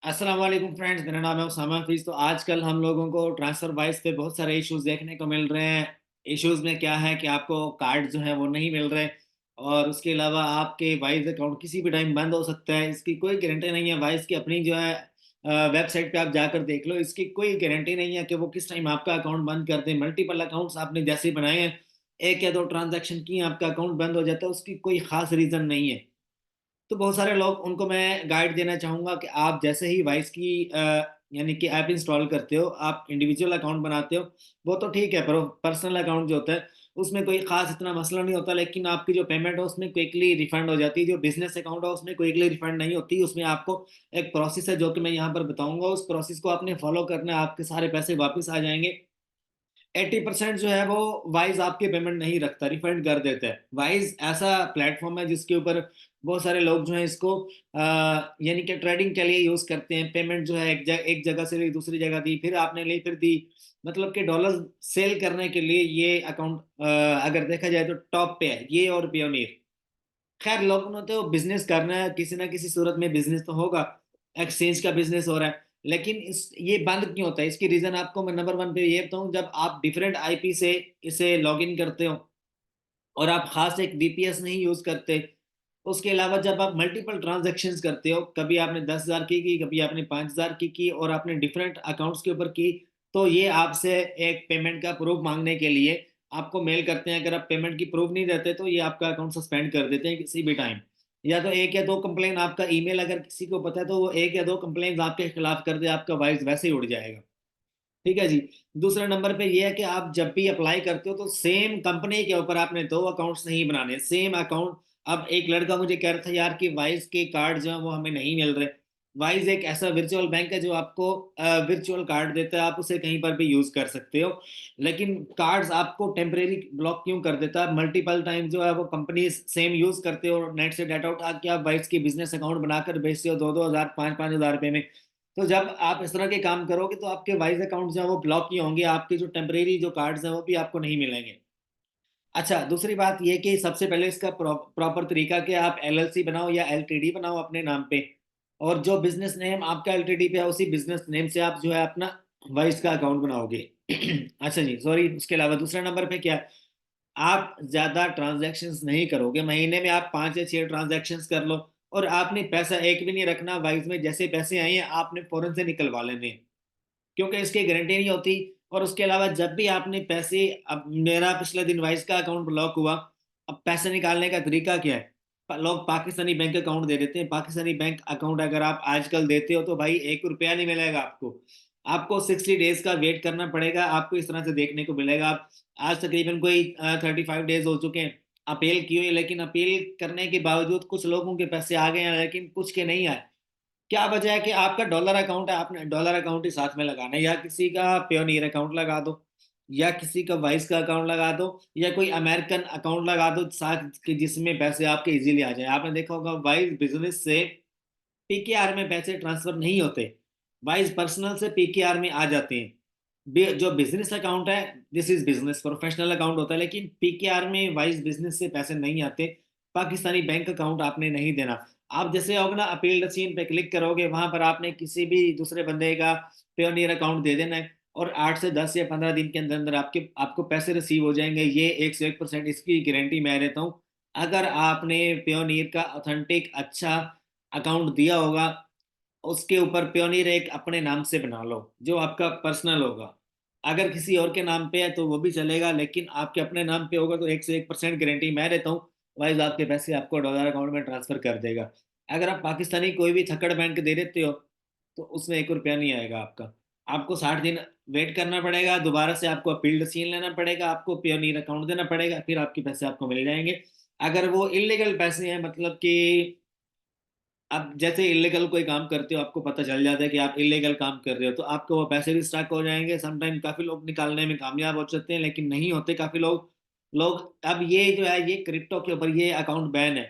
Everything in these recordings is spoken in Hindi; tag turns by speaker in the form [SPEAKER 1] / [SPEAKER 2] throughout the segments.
[SPEAKER 1] अस्सलाम वालेकुम फ्रेंड्स, मेरा नाम है उसामा हफीज़। तो आजकल हम लोगों को ट्रांसफ़र वाइज पे बहुत सारे इश्यूज देखने को मिल रहे हैं। इश्यूज में क्या है कि आपको कार्ड जो है वो नहीं मिल रहे, और उसके अलावा आपके वाइज अकाउंट किसी भी टाइम बंद हो सकता है। इसकी कोई गारंटी नहीं है। वाइज की अपनी जो है वेबसाइट पे आप जाकर देख लो, इसकी कोई गारंटी नहीं है कि वो किस टाइम आपका अकाउंट बंद कर दे। मल्टीपल अकाउंट्स आपने जैसे बनाए हैं, एक या दो ट्रांजैक्शन किए, आपका अकाउंट बंद हो जाता है, उसकी कोई खास रीज़न नहीं है। तो बहुत सारे लोग, उनको मैं गाइड देना चाहूँगा कि आप जैसे ही वाइस की यानी कि ऐप इंस्टॉल करते हो, आप इंडिविजुअल अकाउंट बनाते हो, वो तो ठीक है। पर पर्सनल अकाउंट जो होता है, उसमें कोई ख़ास इतना मसला नहीं होता, लेकिन आपकी जो पेमेंट है उसमें क्विकली रिफंड हो जाती है। जो बिज़नेस अकाउंट है उसमें क्विकली रिफंड नहीं होती, उसमें आपको एक प्रोसेस है जो कि मैं यहाँ पर बताऊँगा। उस प्रोसेस को आपने फॉलो करना है, आपके सारे पैसे वापस आ जाएँगे। 80% जो है वो वाइज आपके पेमेंट नहीं रखता, रिफंड कर देता है। वाइज ऐसा प्लेटफॉर्म है जिसके ऊपर बहुत सारे लोग जो है इसको यानी कि ट्रेडिंग के लिए यूज करते हैं। पेमेंट जो है एक जगह से ली, दूसरी जगह दी, फिर आपने ली, फिर दी। मतलब कि डॉलर सेल करने के लिए ये अकाउंट अगर देखा जाए तो टॉप पे है ये और पियोनियर। खैर, लोगों ने तो बिजनेस करना है, किसी ना किसी सूरत में बिजनेस तो होगा। एक्सचेंज का बिजनेस हो रहा है, लेकिन ये बंद क्यों होता है? इसकी रीजन आपको मैं नंबर वन पे ये बताऊं। जब आप डिफरेंट आईपी से इसे लॉगिन करते हो और आप खास एक वीपीएस नहीं यूज करते, उसके अलावा जब आप मल्टीपल ट्रांजैक्शंस करते हो, कभी आपने 10,000 की, कभी आपने 5,000 की और आपने डिफरेंट अकाउंट्स के ऊपर की, तो ये आपसे एक पेमेंट का प्रूफ मांगने के लिए आपको मेल करते हैं। अगर आप पेमेंट की प्रूफ नहीं देते तो ये आपका अकाउंट सस्पेंड कर देते हैं किसी भी टाइम। या तो एक या दो कंप्लेन, आपका ईमेल अगर किसी को पता है तो वो एक या दो कंप्लेन आपके खिलाफ कर दे, आपका वाइस वैसे ही उड़ जाएगा। ठीक है जी। दूसरे नंबर पे ये है कि आप जब भी अप्लाई करते हो तो सेम कंपनी के ऊपर आपने दो अकाउंट्स नहीं बनाने, सेम अकाउंट। अब एक लड़का मुझे कह रहा था यार कि वाइज के कार्ड जो है वो हमें नहीं मिल रहे। वाइज एक ऐसा वर्चुअल बैंक है जो आपको वर्चुअल कार्ड देता है, आप उसे कहीं पर भी यूज कर सकते हो। लेकिन कार्ड्स आपको टेम्परेरी ब्लॉक क्यों कर देता है? मल्टीपल टाइम जो है वो कंपनी सेम यूज करते हो, नेट से डाटा उठा के आप वाइज की बिजनेस अकाउंट बनाकर बेचते हो 2-2 हज़ार, 5-5 हज़ार रुपए में। तो जब आप इस तरह के काम करोगे तो आपके वाइज अकाउंट जो है वो ब्लॉक ही होंगे, आपके जो टेम्परेरी जो कार्ड्स हैं वो भी आपको नहीं मिलेंगे। अच्छा, दूसरी बात ये कि सबसे पहले इसका प्रॉपर तरीका कि आप एलएलसी बनाओ या एलटीडी बनाओ अपने नाम पे, और जो बिजनेस नेम आपका एलटीडी पे है उसी बिजनेस नेम से आप जो है अपना वाइज का अकाउंट बनाओगे। अच्छा जी, सॉरी। उसके अलावा दूसरे नंबर पे क्या है, आप ज्यादा ट्रांजैक्शंस नहीं करोगे। महीने में आप 5 या 6 ट्रांजैक्शंस कर लो, और आपने पैसा एक भी नहीं रखना वाइज में। जैसे पैसे आए हैं आपने फौरन से निकलवा लेने हैं, क्योंकि इसकी गारंटी नहीं होती। और उसके अलावा जब भी आपने पैसे, अब मेरा पिछले दिन वाइस का अकाउंट ब्लॉक हुआ। अब पैसे निकालने का तरीका क्या है? लोग पाकिस्तानी बैंक अकाउंट दे देते हैं। पाकिस्तानी बैंक अकाउंट अगर आप आजकल देते हो तो भाई 1 रुपया नहीं मिलेगा आपको। आपको 60 डेज का वेट करना पड़ेगा। आपको इस तरह से देखने को मिलेगा। आप आज तकरीबन कोई 35 डेज हो चुके हैं अपील की हुई, लेकिन अपील करने के बावजूद कुछ लोगों के पैसे आ गए हैं लेकिन कुछ के नहीं आए। क्या वजह है कि आपका डॉलर अकाउंट है, आपने डॉलर अकाउंट ही साथ में लगाना है, या किसी का पेयोनियर अकाउंट लगा दो, या किसी का वाइस का अकाउंट लगा दो, या कोई अमेरिकन अकाउंट लगा दो साथ कि जिसमें पैसे आपके इजीली आ जाए। आपने देखा होगा वाइस बिजनेस से पीकेआर में पैसे ट्रांसफर नहीं होते, वाइस पर्सनल से पीकेआर में आ जाते हैं। जो बिजनेस अकाउंट है, this is business professional account होता है, लेकिन पीकेआर में वाइस बिजनेस से पैसे नहीं आते। पाकिस्तानी बैंक अकाउंट आपने नहीं देना। आप जैसे होगा ना, अपील सीन पे क्लिक करोगे, वहां पर आपने किसी भी दूसरे बंदे का पेयोनियर अकाउंट दे देना है, और 8 से 10 या 15 दिन के अंदर अंदर आपके आपको पैसे रिसीव हो जाएंगे। ये 101% इसकी गारंटी मैं देता हूँ। अगर आपने पेयोनियर का ऑथेंटिक अच्छा अकाउंट दिया होगा, उसके ऊपर प्योनीर एक अपने नाम से बना लो जो आपका पर्सनल होगा। अगर किसी और के नाम पे है तो वो भी चलेगा, लेकिन आपके अपने नाम पे होगा तो 101% गारंटी मैं देता हूँ, वाइज आपके पैसे आपको डॉलर अकाउंट में ट्रांसफर कर देगा। अगर आप पाकिस्तानी कोई भी थक्कड़ बैंक दे देते हो तो उसमें 1 रुपया नहीं आएगा आपका। आपको 60 दिन वेट करना पड़ेगा, दोबारा से आपको अपील रसीन लेना पड़ेगा, आपको पियोनीर अकाउंट देना पड़ेगा, फिर आपके पैसे आपको मिल जाएंगे। अगर वो इलीगल पैसे हैं, मतलब कि अब जैसे इलीगल कोई काम करते हो, आपको पता चल जाता है कि आप इलीगल काम कर रहे हो, तो आपको वो पैसे भी स्टक हो जाएंगे। समटाइम काफी लोग निकालने में कामयाब हो जाते हैं, लेकिन नहीं होते काफी लोग अब ये जो है ये क्रिप्टो के ऊपर ये अकाउंट बैन है।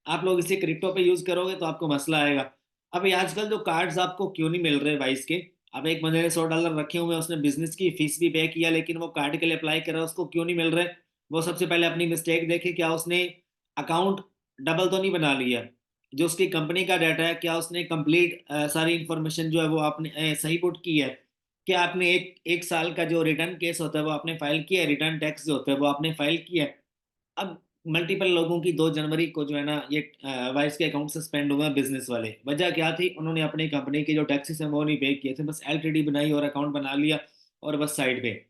[SPEAKER 1] आप लोग इसे क्रिप्टो पे यूज करोगे तो आपको मसला आएगा। अब ये आजकल जो कार्ड्स आपको क्यों नहीं मिल रहे वाइस के? अब एक बंदे ने $100 रखे हुए हैं, उसने बिजनेस की फीस भी पे किया, लेकिन वो कार्ड के लिए अप्लाई कर रहा है, उसको क्यों नहीं मिल रहे? वो सबसे पहले अपनी मिस्टेक देखे, क्या उसने अकाउंट डबल तो नहीं बना लिया? जो उसकी कंपनी का डाटा है, क्या उसने कंप्लीट सारी इंफॉर्मेशन जो है वो आपने सही पुट की है? क्या आपने एक एक साल का जो रिटर्न केस होता है वो आपने फाइल किया है? रिटर्न टैक्स जो होता है वो आपने फाइल किया है? अब मल्टीपल लोगों की 2 जनवरी को जो है ना ये वाइस के अकाउंट सस्पेंड हुए बिजनेस वाले। वजह क्या थी? उन्होंने अपनी कंपनी के जो टैक्सेस हैं वो नहीं पे किए थे, बस एलटीडी बनाई और अकाउंट बना लिया और बस साइड पे।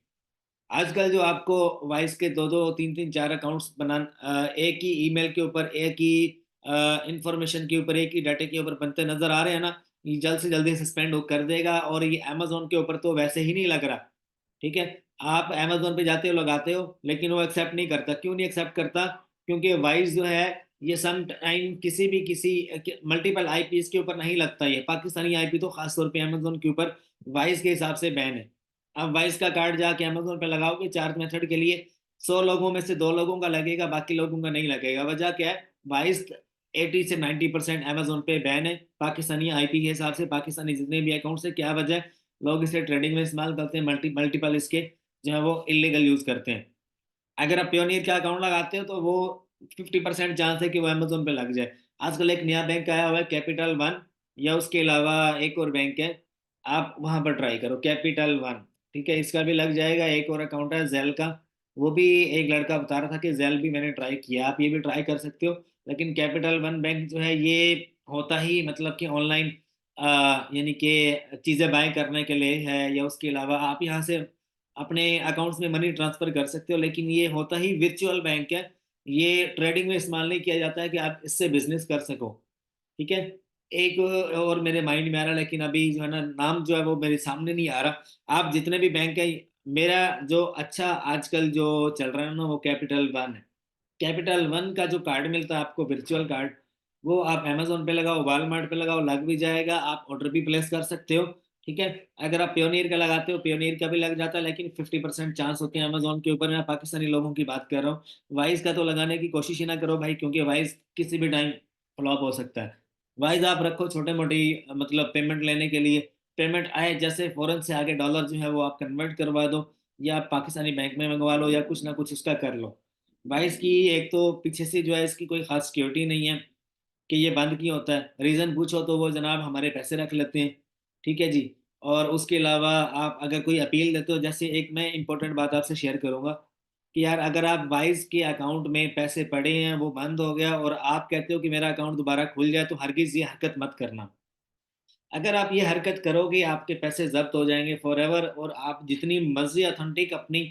[SPEAKER 1] आजकल जो आपको वाइस के दो दो तीन तीन चार अकाउंट्स एक ही ईमेल के ऊपर, एक ही इंफॉर्मेशन के ऊपर, एक ही डाटे के ऊपर बनते नजर आ रहे हैं ना, ये जल्द से जल्दी सस्पेंड कर देगा। और ये अमेजोन के ऊपर तो वैसे ही नहीं लग रहा। ठीक है, आप अमेजोन पे जाते हो, लगाते हो, लेकिन वो एक्सेप्ट नहीं करता। क्यों नहीं एक्सेप्ट करता? क्योंकि वाइस जो है ये सम टाइम किसी मल्टीपल आईपीस के ऊपर नहीं लगता। ये पाकिस्तानी आईपी तो खासतौर पे अमेजोन के ऊपर वाइस के हिसाब से बैन है। अब वाइस का कार्ड जाके अमेजोन पे लगाओगे चार्ज मेथड के लिए, 100 लोगों में से 2 लोगों का लगेगा, बाकी लोगों का नहीं लगेगा। वजह क्या है? वाइस 80 से 90% अमेजोन पे बैन है पाकिस्तानी आईपी के हिसाब से। पाकिस्तानी जितने भी अकाउंट है, क्या वजह है? लोग इसे ट्रेडिंग में इस्तेमाल करते हैं, मल्टीपल इसके जो है वो इलीगल यूज करते हैं। अगर आप प्योनियर का अकाउंट लगाते हो तो वो 50% चांस है कि वो अमेजोन पे लग जाए। आजकल एक नया बैंक आया हुआ है, कैपिटल वन, या उसके अलावा एक और बैंक है, आप वहां पर ट्राई करो, कैपिटल वन। ठीक है, इसका भी लग जाएगा। एक और अकाउंट है जेल का, वो भी एक लड़का बता रहा था कि जेल भी मैंने ट्राई किया, आप ये भी ट्राई कर सकते हो। लेकिन कैपिटल वन बैंक जो है ये होता ही मतलब कि ऑनलाइन यानी कि चीज़ें बाय करने के लिए है, या उसके अलावा आप यहाँ से अपने अकाउंट्स में मनी ट्रांसफर कर सकते हो। लेकिन ये होता ही वर्चुअल बैंक है, ये ट्रेडिंग में इस्तेमाल नहीं किया जाता है कि आप इससे बिजनेस कर सको। ठीक है, एक और मेरे माइंड में आ रहा, लेकिन अभी जो है ना नाम जो है वो मेरे सामने नहीं आ रहा। आप जितने भी बैंक है, मेरा जो अच्छा आजकल जो चल रहा है ना वो कैपिटल वन है। कैपिटल वन का जो कार्ड मिलता है आपको, वर्चुअल कार्ड, वो आप अमेजोन पे लगाओ, वॉलमार्ट पे लगाओ, लग भी जाएगा, आप ऑर्डर भी प्लेस कर सकते हो। ठीक है, अगर आप प्योनियर का लगाते हो, प्योनियर का भी लग जाता है, लेकिन 50% चांस होते हैं अमेजोन के ऊपर। मैं पाकिस्तानी लोगों की बात कर रहा हूँ। वाइज का तो लगाने की कोशिश ही ना करो भाई, क्योंकि वाइज किसी भी टाइम फ्लॉप हो सकता है। वाइज आप रखो छोटे मोटी मतलब पेमेंट लेने के लिए, पेमेंट आए जैसे फौरन से आगे डॉलर जो है वो आप कन्वर्ट करवा दो, या आप पाकिस्तानी बैंक में मंगवा लो, या कुछ ना कुछ उसका कर लो। भाई इसकी एक तो पीछे से जो है इसकी कोई खास सिक्योरिटी नहीं है कि ये बंद क्यों होता है। रीज़न पूछो तो वो जनाब हमारे पैसे रख लेते हैं। ठीक है जी। और उसके अलावा आप अगर कोई अपील देते हो, जैसे एक मैं इंपॉर्टेंट बात आपसे शेयर करूंगा कि यार अगर आप वाइज के अकाउंट में पैसे पड़े हैं, वो बंद हो गया, और आप कहते हो कि मेरा अकाउंट दोबारा खुल जाए, तो हरगिज ये हरकत मत करना। अगर आप ये हरकत करोगे आपके पैसे जब्त हो जाएंगे फॉर एवर। और आप जितनी मर्जी अथेंटिक अपनी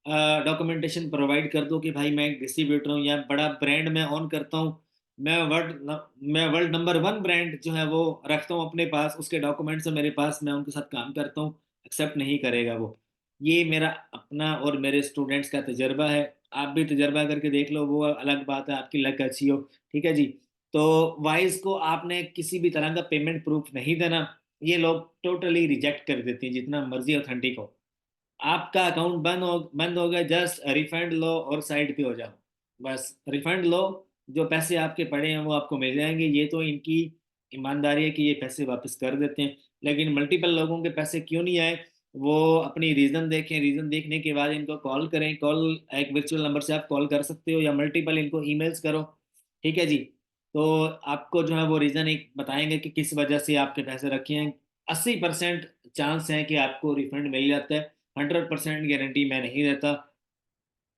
[SPEAKER 1] डॉक्यूमेंटेशन प्रोवाइड कर दो कि भाई मैं एक डिस्ट्रीब्यूटर हूँ या बड़ा ब्रांड मैं ऑन करता हूँ, मैं वर्ल्ड नंबर वन ब्रांड जो है वो रखता हूँ अपने पास, उसके डॉक्यूमेंट्स है मेरे पास, मैं उनके साथ काम करता हूँ, एक्सेप्ट नहीं करेगा वो। ये मेरा अपना और मेरे स्टूडेंट्स का तजर्बा है। आप भी तजर्बा करके देख लो, वो अलग बात है, आपकी लक अच्छी हो। ठीक है जी। तो वाइज को आपने किसी भी तरह का पेमेंट प्रूफ नहीं देना। ये लोग टोटली रिजेक्ट कर देते हैं जितना मर्जी ऑथेंटिक हो। आपका अकाउंट बंद हो गया, जस्ट रिफंड लो और साइड पे हो जाओ। बस रिफंड लो, जो पैसे आपके पड़े हैं वो आपको मिल जाएंगे। ये तो इनकी ईमानदारी है कि ये पैसे वापस कर देते हैं। लेकिन मल्टीपल लोगों के पैसे क्यों नहीं आए, वो अपनी रीज़न देखें। रीज़न देखने के बाद इनको कॉल करें। कॉल एक वर्चुअल नंबर से आप कॉल कर सकते हो, या मल्टीपल इनको ईमेल्स करो। ठीक है जी। तो आपको जो है वो रीज़न एक बताएंगे कि किस वजह से आपके पैसे रखे हैं। 80% चांस है कि आपको रिफंड मिल जाता है, 100% गारंटी मैं नहीं देता।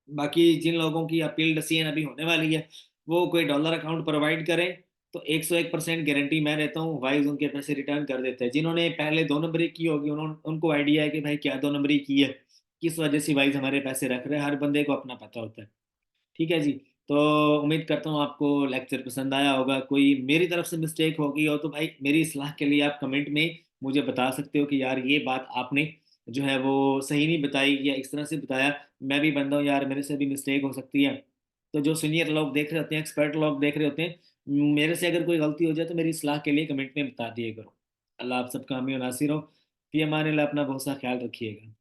[SPEAKER 1] बाकी जिन लोगों की अपील सीएन अभी होने वाली है, वो कोई डॉलर अकाउंट प्रोवाइड करें, तो 101% गारंटी मैं देता हूँ, वाइज उनके पैसे रिटर्न कर देते हैं। जिन्होंने पहले 2 नंबरी की होगी उन्होंने, उनको आइडिया है कि भाई क्या 2 नंबरी की है, किस वजह से वाइज हमारे पैसे रख रहे हैं। हर बंदे को अपना पता होता है। ठीक है जी। तो उम्मीद करता हूँ आपको लेक्चर पसंद आया होगा। कोई मेरी तरफ से मिस्टेक होगी हो तो भाई मेरी इस्लाह के लिए आप कमेंट में मुझे बता सकते हो कि यार ये बात आपने जो है वो सही नहीं बताई, या इस तरह से बताया। मैं भी बंदा हूँ यार, मेरे से भी मिस्टेक हो सकती है। तो जो सीनियर लोग देख रहे होते हैं, एक्सपर्ट लोग देख रहे होते हैं, मेरे से अगर कोई गलती हो जाए तो मेरी इस्लाह के लिए कमेंट में बता दिए करो। अल्लाह आप सबका हामी और नासिर हो। फी अमान अल्लाह, अपना बहुत सा ख्याल रखिएगा।